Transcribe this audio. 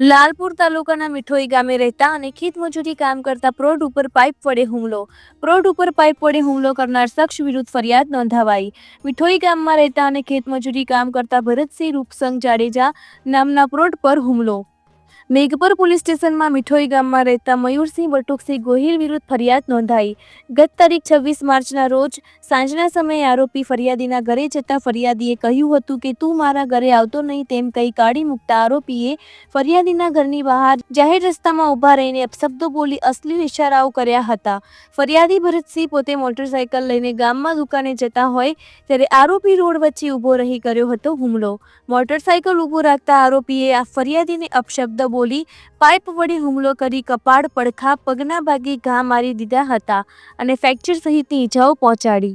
લાલપુર તાલુકાના મીઠોઈ ગામે રહેતા અને ખેતમજૂરી કામ કરતા પ્રૌઢ ઉપર પાઇપ વડે હુમલો. પ્રૌઢ ઉપર પાઇપ વડે હુમલો કરનાર શખ્સ વિરુદ્ધ ફરિયાદ નોંધાવાઈ. મીઠોઈ ગામમાં રહેતા અને ખેતમજૂરી કામ કરતા ભરતસિંહ રૂપસંગ જાડેજા નામના પ્રૌઢ પર હુમલો. મેઘપર પોલીસ સ્ટેશનમાં મીઠોઈ ગામમાં રહેતા મયુરસિંહ બટુકસિંહ ગોહિલ વિરુદ્ધ ફરિયાદ નોંધાઈ. ગત તારીખ 26 માર્ચના રોજ સાંજના સમયે આરોપી ફરિયાદીના ઘરે જતા ફરિયાદીએ કહ્યું હતું કે તું મારા ઘરે આવતો નહીં તેમ કહી કાઢી મૂકતા આરોપીએ ફરિયાદીના ઘરની બહાર જાહેર રસ્તામાં ઊભા રહીને અપશબ્દો બોલી અશ્લીલ ઇશારાઓ કર્યા હતા. ફરિયાદી ભરતસિંહ પોતે મોટરસાયકલ લઈને ગામમાં દુકાને જતા હોય ત્યારે આરોપી રોડ વચ્ચે ઊભો રહી કર્યો હતો હુમલો. મોટરસાયકલ ઊભું રાખતા આરોપીએ આ ફરિયાદીને અપશબ્દ બોલી પાઇપ વડે હુમલો કરી કપાળ, પડખા, પગના ભાગે ઘા મારી દીધા હતા અને ફ્રેક્ચર સહિતની ઈજાઓ પહોંચાડી.